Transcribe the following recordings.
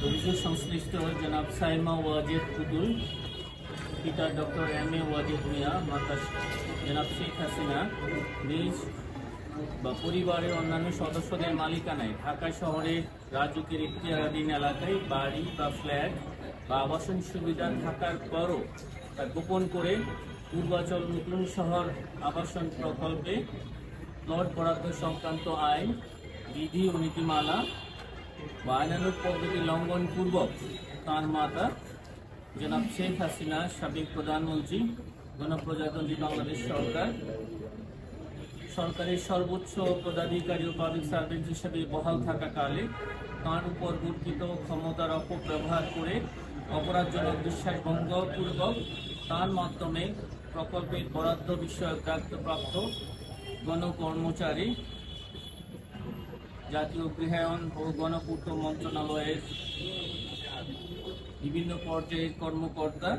অভিযোগ সংশ্লিষ্ট জনাব সাইমা ওয়াজেদ পুতুল, পিতা doctor M A Wazed Miah, মাতা জনাব শেখ হাসিনা নিজ বা পরিবারের অন্যান্য সদস্যদের মালিকানায় ঢাকা শহরে রাজুকের এখতিয়ারাধীন এলাকায় বাড়ি বা ফ্ল্যাট বা আবাসন সুবিধা থাকার পরও তা গোপন করে পূর্বাচল নতুন শহর আবাসন প্রকল্পে প্লট বরাদ্দ সংক্রান্ত আইন, বিধি ও নীতিমালা বা আইনানুগ পদ্ধতি লঙ্ঘনপূর্বক তাঁর মাতা জনাব শেখ হাসিনা, সাবেক প্রধানমন্ত্রী, গণপ্রজাতন্ত্রী বাংলাদেশ সরকারের সর্বোচ্চ পদাধিকারী ও পাবলিক সার্ভেন্ট হিসেবে বহাল থাকাকালে তাঁর উপর বর্ধিত ক্ষমতার অপব্যবহার করে অপরাধজনক বিশ্বাসভঙ্গপূর্বক তাঁর মাধ্যমে প্রকল্পের বরাদ্দ বিষয়ক দায়িত্বপ্রাপ্ত গণকর্মচারী, জাতীয় গৃহায়ন ও গণপূর্ত মন্ত্রণালয়ের বিভিন্ন পর্যায়ের কর্মকর্তা,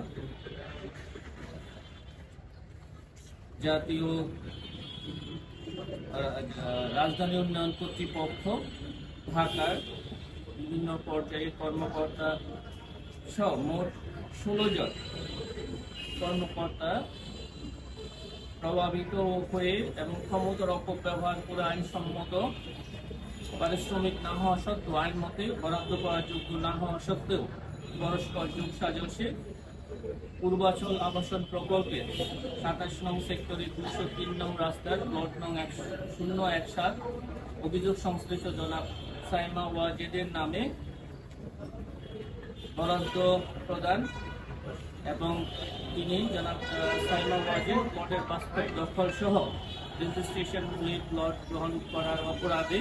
জাতীয় রাজধানী উন্নয়ন কর্তৃপক্ষ, ঢাকার বিভিন্ন পর্যায়ের কর্মকর্তা সহ মোট 16 জন কর্মকর্তা প্রভাবিত হয়ে এবং ক্ষমতার অপব্যবহার করে আইনসম্মত পারিশ্রমিক না হওয়া সত্ত্বেও আইন মতে বরাদ্দ করার যোগ্য না হওয়া সত্ত্বেও পরস্পর যোগসাজশে পূর্বাচল আবাসন প্রকল্পের 27 নং সেক্টরের 203 নং রাস্তার প্লট নং 017 অভিযোগ সংশ্লিষ্ট জনাব সাইমা ওয়াজেদের নামে বরাদ্দ প্রদান এবং তিনি জনাব সাইমা ওয়াজেদ প্লটের বাস্তব দখল সহ রেজিস্ট্রেশনগুলি প্লট গ্রহণ করার অপরাধে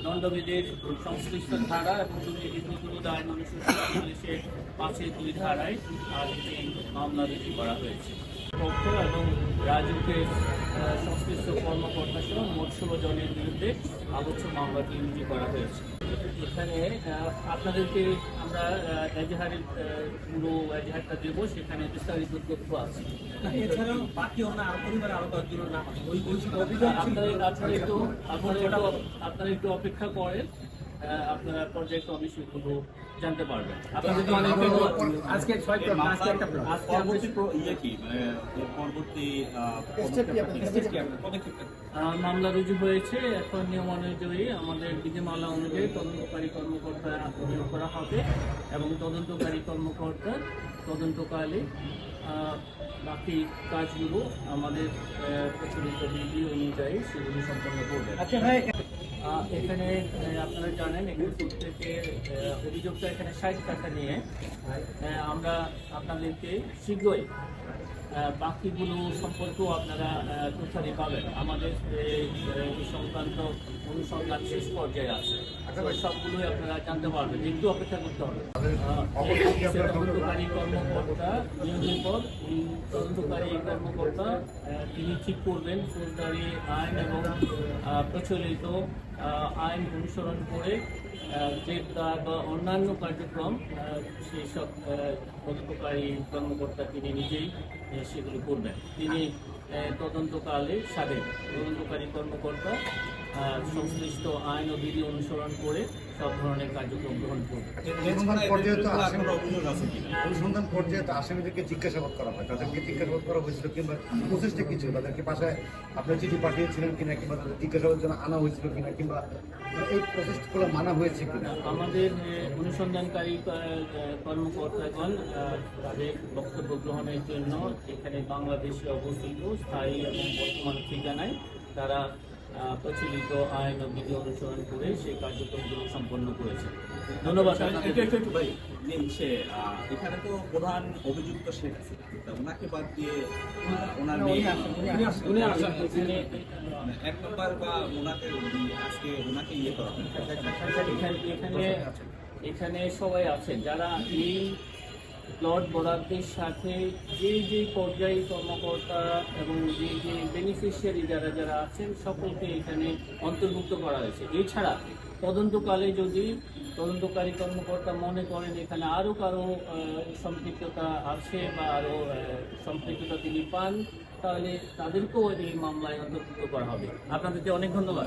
দণ্ডবিধির সংশ্লিষ্ট ধারা এবং দুর্নীতি প্রতিরোধ আইন 1947-এর 5-2 ধারায় আজ এই মামলা রুজু করা হয়েছে। পক্ষ এবং রাজুকের সংশ্লিষ্ট কর্মকর্তা সহ মোট 16 জনের বিরুদ্ধে আলোচ্য মামলাটি রুজু করা হয়েছে। এখানে আপনাদেরকে আমরা এজাহারের পুরো এজাহারটা দেবো, সেখানে বিস্তারিত তথ্য আছে। এছাড়াও বাকি অন্য পরিবারের আরো 10 জনের নাম আছে। আপনারা একটু অপেক্ষা করেন, আপনারা পর্যায়ক্রমে সেগুলো জানতে পারবেন। মামলা রুজু হয়েছে, এখন নিয়ম অনুযায়ী আমাদের বিধিমালা অনুযায়ী তদন্তকারী কর্মকর্তা নিয়োগ করা হবে এবং তদন্তকারী কর্মকর্তা তদন্তকালে বাকি কাজগুলো আমাদের প্রচলিত বিধি অনুযায়ী সেগুলো সম্পন্ন করবেন। এখানে আপনারা জানেন এখানে থেকে অভিযোগটা এখানে 60 টাকা নিয়ে আমরা আপনাদেরকে শীঘ্রই বাকিগুলো সম্পর্কেও আপনারা তথ্যাদি পাবেন। আমাদের এই সংক্রান্ত অনুসন্ধান শেষ পর্যায়ে আছে, সবগুলোই আপনারা জানতে পারবেন, একটু অপেক্ষা করতে হবে। তদন্তকারী কর্মকর্তা নিয়োগের পর তদন্তকারী কর্মকর্তা তিনি ঠিক করবেন ফৌজদারি আইন এবং প্রচলিত আইন অনুসরণ করে গ্রেপ্তার বা অন্যান্য কার্যক্রম সেই সব তদন্তকারী কর্মকর্তা তিনি নিজেই সেগুলো করবেন। তিনি তদন্তকালে স্বাধীন তদন্তকারী কর্মকর্তা সংশ্লিষ্ট আইন ও বিধি অনুসরণ করে সব ধরনের কার্যক্রম গ্রহণ করবে। অনুসন্ধান পর্যায়ে তো আসামিদেরকে জিজ্ঞাসাবাদ করা হয়, তাদেরকে জিজ্ঞাসাবাদ করা হয়েছিল কিংবা প্রসেসটা কি ছিল, তাদেরকে বাসায় আপনার চিঠি পাঠিয়েছিলেন কিনা কিংবা তাদের জিজ্ঞাসাবাদের জন্য আনা হয়েছিল কিনা কিংবা এই প্রসেসগুলো মানা হয়েছে কিনা? আমাদের অনুসন্ধানকারী কর্মকর্তাগণ তাদের বক্তব্য গ্রহণের জন্য এখানে বাংলাদেশে অবস্থিত স্থায়ী এবং বর্তমান ঠিকানায় তারা প্রচলিত আইন ও বিধি অনুসরণ করে সেই কার্যক্রমগুলো সম্পন্ন করেছে। ধন্যবাদ। এখানে তো প্রধান অভিযুক্ত শেখ হাসিনা, ওনাকে বাদ দিয়ে ওনার এক নম্বর বা ওনাকে আজকে ওনাকে ইয়ে করা হয়। এখানে সবাই আছেন যারা এই প্লট বরাদ্দের সাথে যে পর্যায়ী কর্মকর্তা এবং যে বেনিফিশিয়ারি যারা আছেন সকলকে এখানে অন্তর্ভুক্ত করা হয়েছে। এছাড়া তদন্তকালে যদি তদন্তকারী কর্মকর্তা মনে করেন এখানে আরও কারো সম্পৃক্ততা আছে বা আরও সম্পৃক্ততা তিনি পান, তাহলে তাদেরকেও এই মামলায় অন্তর্ভুক্ত করা হবে। আপনাদেরকে অনেক ধন্যবাদ।